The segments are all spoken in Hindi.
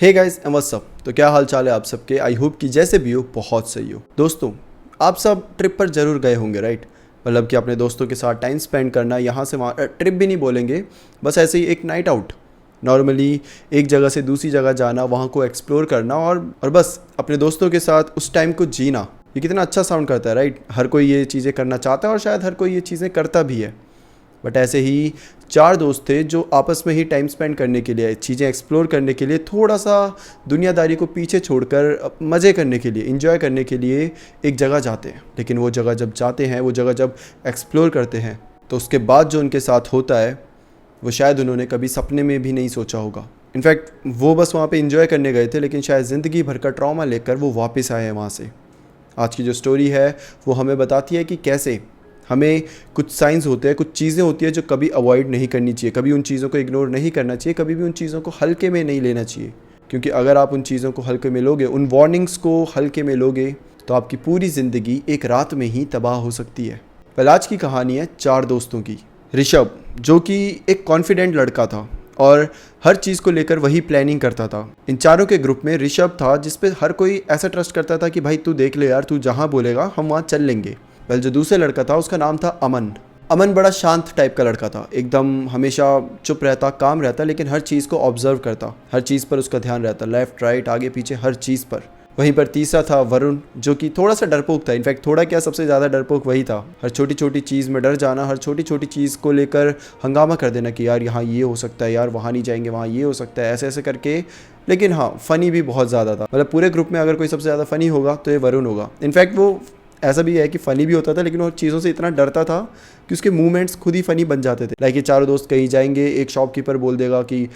Hey guys and what's up. तो क्या हाल चाल है आप सबके। आई होप कि जैसे भी हो बहुत सही हो। दोस्तों, आप सब ट्रिप पर ज़रूर गए होंगे राइट। मतलब कि अपने दोस्तों के साथ टाइम स्पेंड करना, यहाँ से वहाँ ट्रिप भी नहीं बोलेंगे, बस ऐसे ही एक नाइट आउट। नॉर्मली एक जगह से दूसरी जगह जाना, वहाँ को एक्सप्लोर करना और बस अपने दोस्तों के साथ उस टाइम को जीना। ये कितना अच्छा साउंड करता है राइट। हर कोई ये चीज़ें करना चाहता है और शायद हर कोई ये चीज़ें करता भी है। बट ऐसे ही चार दोस्त थे जो आपस में ही टाइम स्पेंड करने के लिए, चीज़ें एक्सप्लोर करने के लिए, थोड़ा सा दुनियादारी को पीछे छोड़कर मज़े करने के लिए, इंजॉय करने के लिए एक जगह जाते हैं। लेकिन वो जगह जब जाते हैं, वो जगह जब एक्सप्लोर करते हैं, तो उसके बाद जो उनके साथ होता है वो शायद उन्होंने कभी सपने में भी नहीं सोचा होगा। इनफैक्ट वो बस वहाँ पे इंजॉय करने गए थे, लेकिन शायद ज़िंदगी भर का ट्रॉमा लेकर वो वापस आए हैं वहाँ से। आज की जो स्टोरी है वो हमें बताती है कि कैसे हमें कुछ साइंस होते हैं, कुछ चीज़ें होती है जो कभी अवॉइड नहीं करनी चाहिए, कभी उन चीज़ों को इग्नोर नहीं करना चाहिए, कभी भी उन चीज़ों को हल्के में नहीं लेना चाहिए। क्योंकि अगर आप उन चीज़ों को हल्के में लोगे, उन वार्निंग्स को हल्के में लोगे, तो आपकी पूरी ज़िंदगी एक रात में ही तबाह हो सकती है। पहले आज की कहानी है चार दोस्तों की। ऋषभ, जो कि एक कॉन्फिडेंट लड़का था और हर चीज़ को लेकर वही प्लानिंग करता था। इन चारों के ग्रुप में ऋषभ था जिस पे हर कोई ऐसा ट्रस्ट करता था कि भाई तू देख ले यार, तू जहाँ बोलेगा हम वहाँ चल लेंगे। वेल, जो दूसरा लड़का था उसका नाम था अमन। अमन बड़ा शांत टाइप का लड़का था, एकदम हमेशा चुप रहता, काम रहता, लेकिन हर चीज़ को ऑब्जर्व करता, हर चीज़ पर उसका ध्यान रहता, लेफ्ट राइट आगे पीछे हर चीज़ पर। वहीं पर तीसरा था वरुण, जो कि थोड़ा सा डरपोक था। इनफैक्ट थोड़ा क्या, सबसे ज़्यादा डरपोक वही था। हर छोटी छोटी चीज़ में डर जाना, हर छोटी छोटी चीज़ को लेकर हंगामा कर देना कि यार यहाँ ये हो सकता है, यार वहाँ नहीं जाएंगे, वहाँ ये हो सकता है, ऐसे ऐसे करके। लेकिन हाँ, फ़नी भी बहुत ज़्यादा था। मतलब पूरे ग्रुप में अगर कोई सबसे ज़्यादा फ़नी होगा तो ये वरुण होगा। इनफैक्ट वो ऐसा भी है कि फ़नी भी होता था, लेकिन वो चीज़ों से इतना डरता था कि उसके मूवमेंट्स खुद ही फ़नी बन जाते थे। लाइक ये चारों दोस्त कहीं जाएंगे, एक शॉपकीपर बोल देगा कि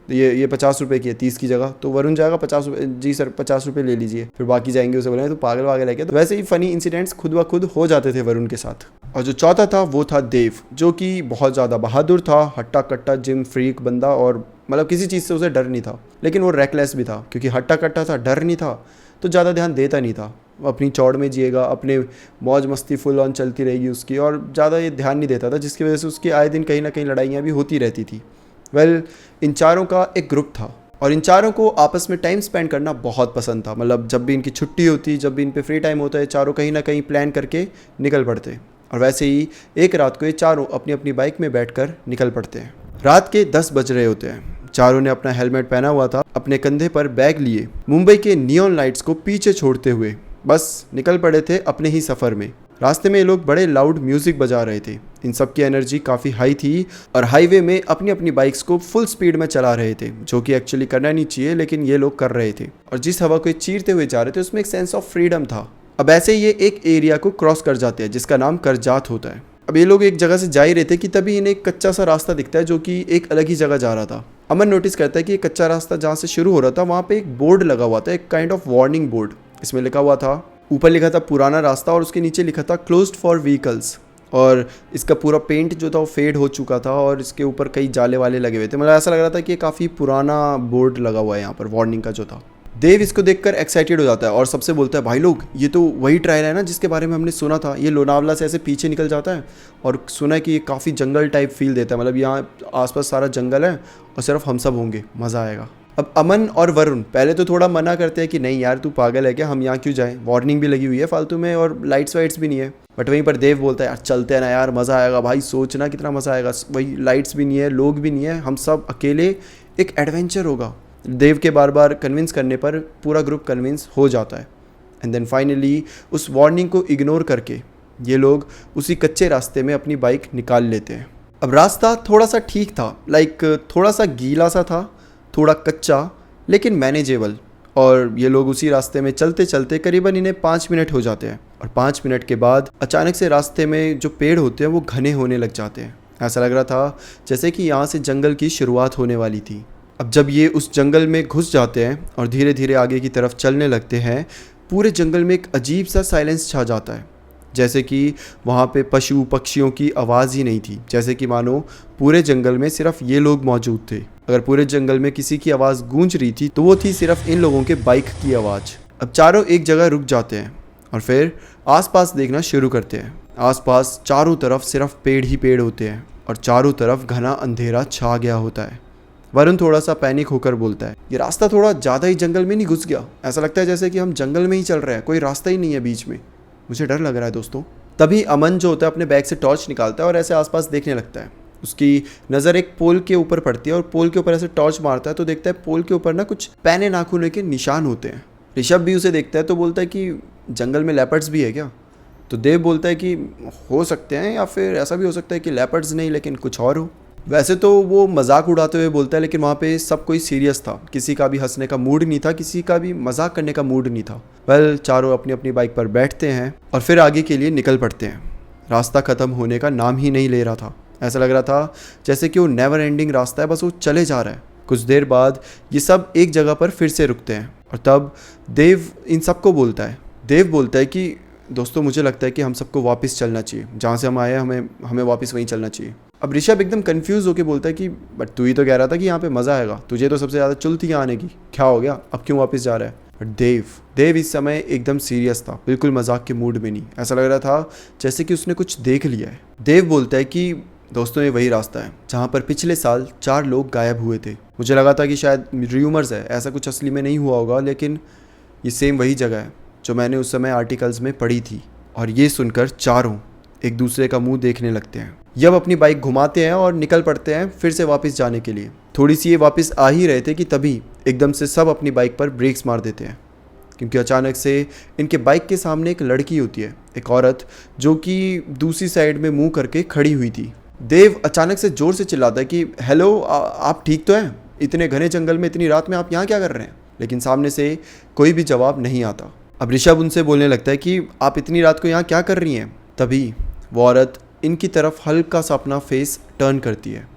ये 50 रुपये की है 30 की जगह, तो वरुण जाएगा 50 रुपये, जी सर 50 रुपये ले लीजिए। फिर बाकी जाएंगे उसे बोलेंगे तो पागल वागल है क्या। तो वैसे ही फ़नी इंसिडेंट्स खुद ब खुद हो जाते थे वरुण के साथ। और जो चौथा था वो था देव, जो कि बहुत ज़्यादा बहादुर था, हट्टा कट्टा जिम फ्रीक बंदा, और मतलब किसी चीज़ से उसे डर नहीं था। लेकिन वो रेकलेस भी था, क्योंकि हट्टा कट्टा था, डर नहीं था, तो ज़्यादा ध्यान देता नहीं था। अपनी चौड़ में जिएगा, अपने मौज मस्ती फुल ऑन चलती रहेगी उसकी, और ज़्यादा ये ध्यान नहीं देता था, जिसकी वजह से उसकी आए दिन कहीं ना कहीं लड़ाइयाँ भी होती रहती थी। वेल, इन चारों का एक ग्रुप था और इन चारों को आपस में टाइम स्पेंड करना बहुत पसंद था। मतलब जब भी इनकी छुट्टी होती, जब भी इन पे फ्री टाइम होता है, चारों कहीं ना कहीं प्लान करके निकल पड़ते। और वैसे ही एक रात को ये चारों अपनी अपनी बाइक में बैठकर निकल पड़ते हैं। रात के 10 बज रहे होते हैं। चारों ने अपना हेलमेट पहना हुआ था, अपने कंधे पर बैग लिए मुंबई के नियॉन लाइट्स को पीछे छोड़ते हुए बस निकल पड़े थे अपने ही सफ़र में। रास्ते में ये लोग बड़े लाउड म्यूजिक बजा रहे थे। इन सब की एनर्जी काफ़ी हाई थी और हाईवे में अपनी अपनी बाइक्स को फुल स्पीड में चला रहे थे, जो कि एक्चुअली करना नहीं चाहिए, लेकिन ये लोग कर रहे थे। और जिस हवा को चीरते हुए जा रहे थे उसमें एक सेंस ऑफ फ्रीडम था। अब ऐसे ये एक एरिया को क्रॉस कर जाते हैं जिसका नाम करजात होता है। अब ये लोग एक जगह से जा ही रहे थे कि तभी इन्हें एक कच्चा सा रास्ता दिखता है जो कि एक अलग ही जगह जा रहा था। अमन नोटिस करता है कि ये कच्चा रास्ता जहाँ से शुरू हो रहा था वहाँ पे एक बोर्ड लगा हुआ था, एक काइंड ऑफ वार्निंग बोर्ड। इसमें लिखा हुआ था, ऊपर लिखा था पुराना रास्ता और उसके नीचे लिखा था क्लोज्ड फॉर व्हीकल्स। और इसका पूरा पेंट जो था वो फेड हो चुका था और इसके ऊपर कई जाले वाले लगे हुए थे। मतलब ऐसा लग रहा था कि ये काफ़ी पुराना बोर्ड लगा हुआ है यहाँ पर, वार्निंग का जो था। देव इसको देखकर एक्साइटेड हो जाता है और सबसे बोलता है, भाई लोग ये तो वही ट्रायल है ना जिसके बारे में हमने सुना था। ये लोनावला से ऐसे पीछे निकल जाता है और सुना है कि ये काफ़ी जंगल टाइप फील देता है। मतलब यहाँ आसपास सारा जंगल है और सिर्फ हम सब होंगे, मज़ा आएगा। अब अमन और वरुण पहले तो थोड़ा मना करते हैं कि नहीं यार तू पागल है क्या, हम यहाँ क्यों जाएं, वार्निंग भी लगी हुई है फालतू में और लाइट्स वाइट्स भी नहीं है। बट वहीं पर देव बोलता है, यार चलते हैं ना यार, मज़ा आएगा भाई, सोचना कितना मज़ा आएगा। वही लाइट्स भी नहीं है, लोग भी नहीं है, हम सब अकेले, एक एडवेंचर होगा। देव के बार बार कन्विंस करने पर पूरा ग्रुप कन्विंस हो जाता है। एंड देन फाइनली उस वार्निंग को इग्नोर करके ये लोग उसी कच्चे रास्ते में अपनी बाइक निकाल लेते हैं। अब रास्ता थोड़ा सा ठीक था, लाइक थोड़ा सा गीला सा था, थोड़ा कच्चा, लेकिन मैनेजेबल। और ये लोग उसी रास्ते में चलते चलते करीबन इन्हें 5 मिनट हो जाते हैं। और 5 मिनट के बाद अचानक से रास्ते में जो पेड़ होते हैं वो घने होने लग जाते हैं। ऐसा लग रहा था जैसे कि यहाँ से जंगल की शुरुआत होने वाली थी। अब जब ये उस जंगल में घुस जाते हैं और धीरे धीरे आगे की तरफ चलने लगते हैं, पूरे जंगल में एक अजीब सा साइलेंस छा जाता है, जैसे कि वहाँ पे पशु पक्षियों की आवाज़ ही नहीं थी। जैसे कि मानो पूरे जंगल में सिर्फ ये लोग मौजूद थे। अगर पूरे जंगल में किसी की आवाज़ गूंज रही थी तो वो थी सिर्फ इन लोगों के बाइक की आवाज़। अब चारों एक जगह रुक जाते हैं और फिर आसपास देखना शुरू करते हैं। आसपास चारों तरफ सिर्फ पेड़ ही पेड़ होते हैं और चारों तरफ घना अंधेरा छा गया होता है। वरुण थोड़ा सा पैनिक होकर बोलता है, ये रास्ता थोड़ा ज़्यादा ही जंगल में नहीं घुस गया? ऐसा लगता है जैसे कि हम जंगल में ही चल रहे हैं, कोई रास्ता ही नहीं है बीच में। मुझे डर लग रहा है दोस्तों। तभी अमन जो होता है अपने बैग से टॉर्च निकालता है और ऐसे आसपास देखने लगता है। उसकी नज़र एक पोल के ऊपर पड़ती है और पोल के ऊपर ऐसे टॉर्च मारता है तो देखता है पोल के ऊपर ना कुछ पैने नाखूनों के निशान होते हैं। ऋषभ भी उसे देखता है तो बोलता है कि जंगल में लेपर्ड्स भी है क्या? तो देव बोलता है कि हो सकते हैं, या फिर ऐसा भी हो सकता है कि लेपर्ड्स नहीं लेकिन कुछ और हो। वैसे तो वो मजाक उड़ाते हुए बोलता है, लेकिन वहाँ पे सब कोई सीरियस था, किसी का भी हंसने का मूड नहीं था, किसी का भी मजाक करने का मूड नहीं था। वेल, चारों अपनी अपनी बाइक पर बैठते हैं और फिर आगे के लिए निकल पड़ते हैं। रास्ता ख़त्म होने का नाम ही नहीं ले रहा था। ऐसा लग रहा था जैसे कि वो नेवर एंडिंग रास्ता है, बस वो चले जा रहा है। कुछ देर बाद ये सब एक जगह पर फिर से रुकते हैं और तब देव इन सबको बोलता है। देव बोलता है कि दोस्तों मुझे लगता है कि हम सबको वापस चलना चाहिए, जहाँ से हम आए हमें वापस वहीं चलना चाहिे। अब ऋषभ एकदम कंफ्यूज होकर बोलता है कि बट तू ही तो कह रहा था कि यहाँ पे मज़ा आएगा, तुझे तो सबसे ज़्यादा चुल थी यहाँ आने की, क्या हो गया, अब क्यों वापस जा रहा है? बट देव इस समय एकदम सीरियस था, बिल्कुल मजाक के मूड में नहीं। ऐसा लग रहा था जैसे कि उसने कुछ देख लिया है। देव बोलता है कि दोस्तों ये वही रास्ता है जहाँ पर पिछले साल 4 लोग गायब हुए थे। मुझे लगा था कि शायद र्यूमर्स है, ऐसा कुछ असली में नहीं हुआ होगा, लेकिन ये सेम वही जगह है जो मैंने उस समय आर्टिकल्स में पढ़ी थी। और ये सुनकर चारों एक दूसरे का मुंह देखने लगते हैं। जब अपनी बाइक घुमाते हैं और निकल पड़ते हैं फिर से वापस जाने के लिए। थोड़ी सी ये वापस आ ही रहे थे कि तभी एकदम से सब अपनी बाइक पर ब्रेक्स मार देते हैं, क्योंकि अचानक से इनके बाइक के सामने एक लड़की होती है, एक औरत, जो कि दूसरी साइड में मुंह करके खड़ी हुई थी। देव अचानक से ज़ोर से चिल्लाता है कि हेलो, आप ठीक तो हैं? इतने घने जंगल में इतनी रात में आप यहाँ क्या कर रहे हैं? लेकिन सामने से कोई भी जवाब नहीं आता। अब ऋषभ उनसे बोलने लगता है कि आप इतनी रात को यहाँ क्या कर रही हैं? तभी वो औरत इनकी तरफ हल्का सा अपना फेस टर्न करती है।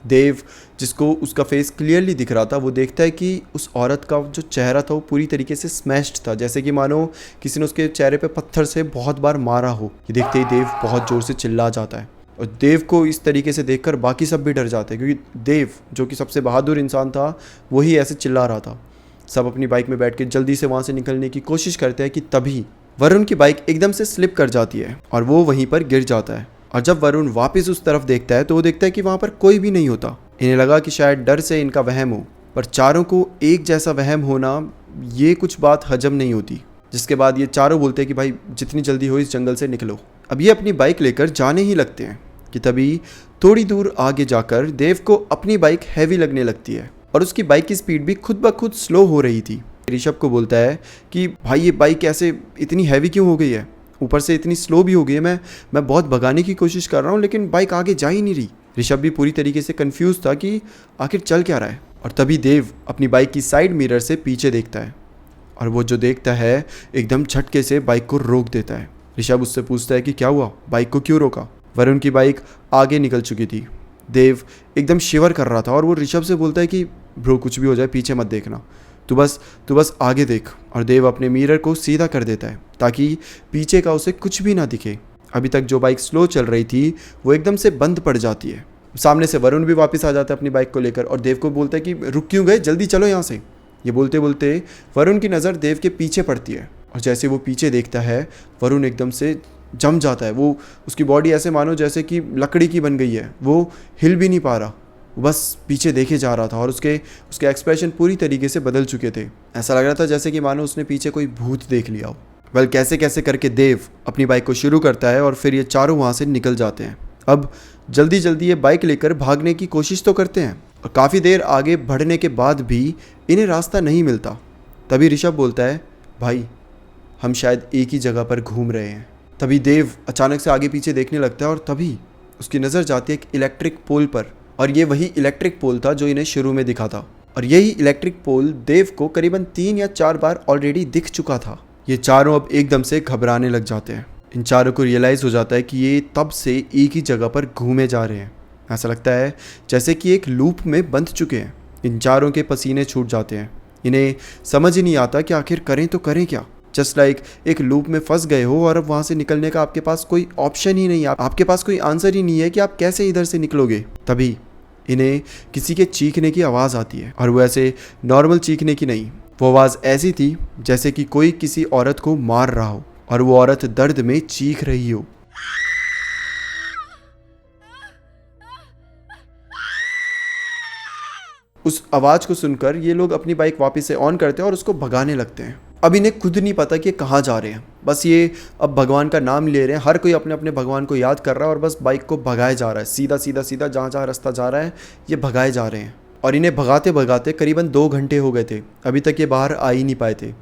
देव, जिसको उसका फेस क्लियरली दिख रहा था, वो देखता है कि उस औरत का जो चेहरा था वो पूरी तरीके से स्मैश्ड था, जैसे कि मानो किसी ने उसके चेहरे पे पत्थर से बहुत बार मारा हो। ये देखते ही देव बहुत ज़ोर से चिल्ला जाता है और देव को इस तरीके से देखकर बाकी सब भी डर जाते हैं, क्योंकि देव जो कि सबसे बहादुर इंसान था वही ऐसे चिल्ला रहा था। सब अपनी बाइक में बैठ के जल्दी से वहाँ से निकलने की कोशिश करते हैं कि तभी वरुण की बाइक एकदम से स्लिप कर जाती है और वो वहीं पर गिर जाता है। और जब वरुण वापस उस तरफ देखता है तो वो देखता है कि वहाँ पर कोई भी नहीं होता। इन्हें लगा कि शायद डर से इनका वहम हो, पर चारों को एक जैसा वहम होना, ये कुछ बात हजम नहीं होती। जिसके बाद ये चारों बोलते हैं कि भाई जितनी जल्दी हो इस जंगल से निकलो। अब ये अपनी बाइक लेकर जाने ही लगते हैं कि तभी थोड़ी दूर आगे जाकर देव को अपनी बाइक हैवी लगने लगती है और उसकी बाइक की स्पीड भी खुद ब खुद स्लो हो रही थी। ऋषभ को बोलता है कि भाई ये बाइक ऐसे इतनी हैवी क्यों हो गई है, ऊपर से इतनी स्लो भी हो गई है। मैं बहुत भगाने की कोशिश कर रहा हूँ लेकिन बाइक आगे जा ही नहीं रही। ऋषभ भी पूरी तरीके से कंफ्यूज था कि आखिर चल क्या रहा है। और तभी देव अपनी बाइक की साइड मिरर से पीछे देखता है और वो जो देखता है एकदम झटके से बाइक को रोक देता है। ऋषभ उससे पूछता है कि क्या हुआ, बाइक को क्यों रोका? वरुण की बाइक आगे निकल चुकी थी। देव एकदम शिवर कर रहा था और वो ऋषभ से बोलता है कि ब्रो कुछ भी हो जाए पीछे मत देखना, तू बस आगे देख। और देव अपने मिरर को सीधा कर देता है ताकि पीछे का उसे कुछ भी ना दिखे। अभी तक जो बाइक स्लो चल रही थी वो एकदम से बंद पड़ जाती है। सामने से वरुण भी वापस आ जाता है अपनी बाइक को लेकर और देव को बोलता है कि रुक क्यों गए, जल्दी चलो यहाँ से। ये बोलते बोलते वरुण की नज़र देव के पीछे पड़ती है और जैसे वो पीछे देखता है वरुण एकदम से जम जाता है। वो उसकी बॉडी ऐसे मानो जैसे कि लकड़ी की बन गई है, वो हिल भी नहीं पा रहा, वो बस पीछे देखे जा रहा था और उसके एक्सप्रेशन पूरी तरीके से बदल चुके थे। ऐसा लग रहा था जैसे कि मानो उसने पीछे कोई भूत देख लिया हो। वेल, कैसे कैसे करके देव अपनी बाइक को शुरू करता है और फिर ये चारों वहाँ से निकल जाते हैं। अब जल्दी जल्दी ये बाइक लेकर भागने की कोशिश तो करते हैं और काफ़ी देर आगे बढ़ने के बाद भी इन्हें रास्ता नहीं मिलता। तभी ऋषभ बोलता है, भाई हम शायद एक ही जगह पर घूम रहे हैं। तभी देव अचानक से आगे पीछे देखने लगता है और तभी उसकी नज़र जाती है एक इलेक्ट्रिक पोल पर और ये वही इलेक्ट्रिक पोल था जो इन्हें शुरू में दिखा था। और यही इलेक्ट्रिक पोल देव को करीबन 3 या 4 बार ऑलरेडी दिख चुका था। ये चारों अब एकदम से घबराने लग जाते हैं। इन चारों को रियलाइज़ हो जाता है कि ये तब से एक ही जगह पर घूमे जा रहे हैं। ऐसा लगता है जैसे कि एक लूप में बंध चुके हैं। इन चारों के पसीने छूट जाते हैं। इन्हें समझ ही नहीं आता कि आखिर करें तो करें क्या। जस्ट लाइक एक लूप में फंस गए हो और अब वहाँ से निकलने का आपके पास कोई ऑप्शन ही नहीं है, आपके पास कोई आंसर ही नहीं है कि आप कैसे इधर से निकलोगे। तभी इन्हें किसी के चीखने की आवाज़ आती है और वो ऐसे नॉर्मल चीखने की नहीं, वो आवाज़ ऐसी थी जैसे कि कोई किसी औरत को मार रहा हो और वो औरत दर्द में चीख रही हो। उस आवाज़ को सुनकर ये लोग अपनी बाइक वापस से ऑन करते हैं और उसको भगाने लगते हैं। अब इन्हें खुद नहीं पता कि कहाँ जा रहे हैं, बस ये अब भगवान का नाम ले रहे हैं, हर कोई अपने अपने भगवान को याद कर रहा है और बस बाइक को भगाया जा रहा है, सीधा सीधा सीधा जहाँ जहाँ रास्ता जा रहा है ये भगाए जा रहे हैं। और इन्हें भगाते भगाते करीबन 2 घंटे हो गए थे, अभी तक ये बाहर आ ही नहीं पाए थे।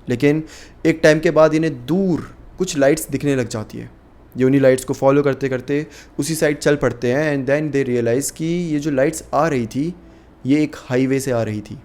लेकिन एक टाइम के बाद इन्हें दूर कुछ लाइट्स दिखने लग जाती है। ये उन्हीं लाइट्स को फॉलो करते करते उसी साइड चल पड़ते हैं एंड देन दे रियलाइज़ कि ये जो लाइट्स आ रही थी ये एक हाईवे से आ रही थी।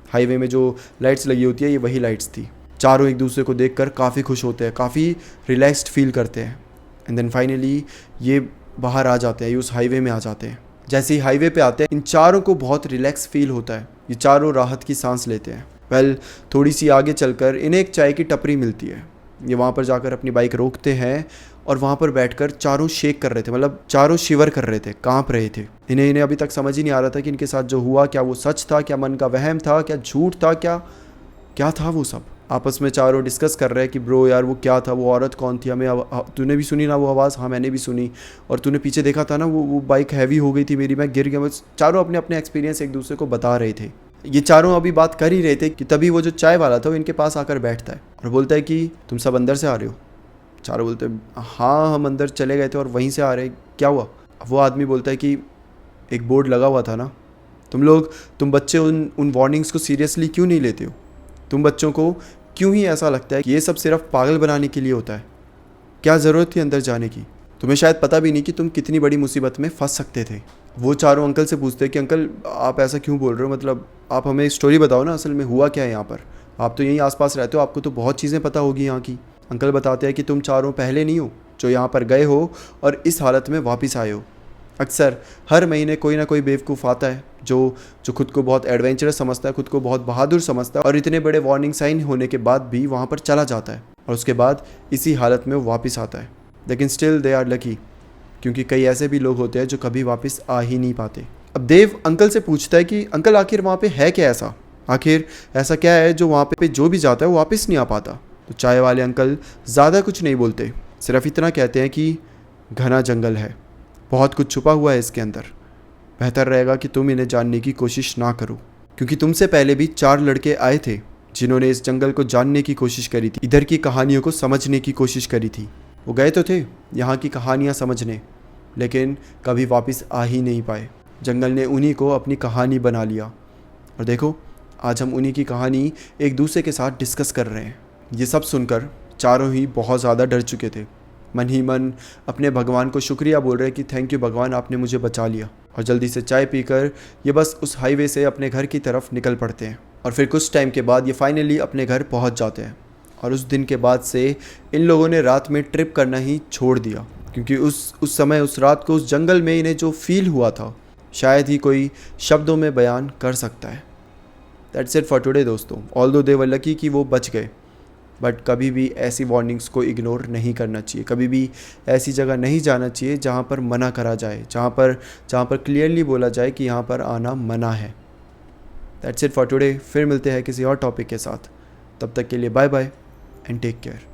हाईवे में जो लाइट्स लगी होती है ये वही लाइट्स थी। चारों एक दूसरे को देखकर काफ़ी खुश होते हैं, काफ़ी रिलैक्स्ड फील करते हैं एंड देन फाइनली ये बाहर आ जाते हैं, ये उस हाईवे में आ जाते हैं। जैसे ही हाईवे पे आते हैं इन चारों को बहुत रिलैक्स फील होता है, ये चारों राहत की सांस लेते हैं। वेल थोड़ी सी आगे चलकर इन्हें एक चाय की टपरी मिलती है। ये वहाँ पर जाकर अपनी बाइक रोकते हैं और वहाँ पर बैठकर चारों शेक कर रहे थे, मतलब चारों शिवर कर रहे थे, कांप रहे थे। इन्हें अभी तक समझ ही नहीं आ रहा था कि इनके साथ जो हुआ क्या वो सच था, क्या मन का वहम था, क्या झूठ था, क्या था वो सब। आपस में चारों डिस्कस कर रहे हैं कि ब्रो यार वो क्या था, वो औरत कौन थी, हमें तूने भी सुनी ना वो आवाज़? हाँ मैंने भी सुनी। और तूने पीछे देखा था ना वो बाइक हैवी हो गई थी मेरी, मैं गिर गया। बस चारों अपने अपने एक्सपीरियंस एक दूसरे को बता रहे थे। ये चारों अभी बात कर ही रहे थे कि तभी वो जो चाय वाला था वो इनके पास आकर बैठता है और बोलता है कि तुम सब अंदर से आ रहे हो? चारों बोलते हैं हाँ हम अंदर चले गए थे और वहीं से आ रहे, क्या हुआ? वो आदमी बोलता है कि एक बोर्ड लगा हुआ था ना, तुम बच्चे उन वार्निंग्स को सीरियसली क्यों नहीं लेते हो? तुम बच्चों को क्यों ही ऐसा लगता है कि ये सब सिर्फ पागल बनाने के लिए होता है? क्या ज़रूरत थी अंदर जाने की? तुम्हें शायद पता भी नहीं कि तुम कितनी बड़ी मुसीबत में फंस सकते थे। वो चारों अंकल से पूछते हैं कि अंकल आप ऐसा क्यों बोल रहे हो, मतलब आप हमें स्टोरी बताओ ना, असल में हुआ क्या है यहाँ पर? आप तो यहीं आसपास रहते हो, आपको तो बहुत चीज़ें पता होगी यहाँ की। अंकल बताते हैं कि तुम चारों पहले नहीं हो जो यहाँ पर गए हो और इस हालत में वापस आए हो। अक्सर हर महीने कोई ना कोई बेवकूफ़ आता है जो खुद को बहुत एडवेंचरस समझता है, खुद को बहुत बहादुर समझता है और इतने बड़े वार्निंग साइन होने के बाद भी वहाँ पर चला जाता है और उसके बाद इसी हालत में वो वापस आता है। लेकिन स्टिल दे आर लकी, क्योंकि कई ऐसे भी लोग होते हैं जो कभी वापस आ ही नहीं पाते। अब देव अंकल से पूछता है कि अंकल आखिर वहाँ पे है क्या ऐसा, आखिर ऐसा क्या है जो वहाँ पे जो भी जाता है वो वापस नहीं आ पाता? तो चाय वाले अंकल ज़्यादा कुछ नहीं बोलते, सिर्फ इतना कहते हैं कि घना जंगल है, बहुत कुछ छुपा हुआ है इसके अंदर, बेहतर रहेगा कि तुम इन्हें जानने की कोशिश ना करो, क्योंकि तुमसे पहले भी 4 लड़के आए थे जिन्होंने इस जंगल को जानने की कोशिश करी थी, इधर की कहानियों को समझने की कोशिश करी थी। वो गए तो थे यहाँ की कहानियाँ समझने, लेकिन कभी वापस आ ही नहीं पाए। जंगल ने उन्हीं को अपनी कहानी बना लिया और देखो आज हम उन्हीं की कहानी एक दूसरे के साथ डिस्कस कर रहे हैं। ये सब सुनकर चारों ही बहुत ज़्यादा डर चुके थे, मन ही मन अपने भगवान को शुक्रिया बोल रहे कि थैंक यू भगवान, आपने मुझे बचा लिया। और जल्दी से चाय पीकर ये बस उस हाईवे से अपने घर की तरफ निकल पड़ते हैं और फिर कुछ टाइम के बाद ये फाइनली अपने घर पहुंच जाते हैं। और उस दिन के बाद से इन लोगों ने रात में ट्रिप करना ही छोड़ दिया, क्योंकि उस समय उस रात को उस जंगल में इन्हें जो फील हुआ था शायद ही कोई शब्दों में बयान कर सकता है। दैट्स इट फॉर टुडे दोस्तों। ऑल्दो दे वर लकी कि वो बच गए, बट कभी भी ऐसी वार्निंग्स को इग्नोर नहीं करना चाहिए, कभी भी ऐसी जगह नहीं जाना चाहिए जहाँ पर मना करा जाए, जहाँ पर क्लियरली बोला जाए कि यहाँ पर आना मना है। That's it for today. फिर मिलते हैं किसी और टॉपिक के साथ, तब तक के लिए bye bye and take care.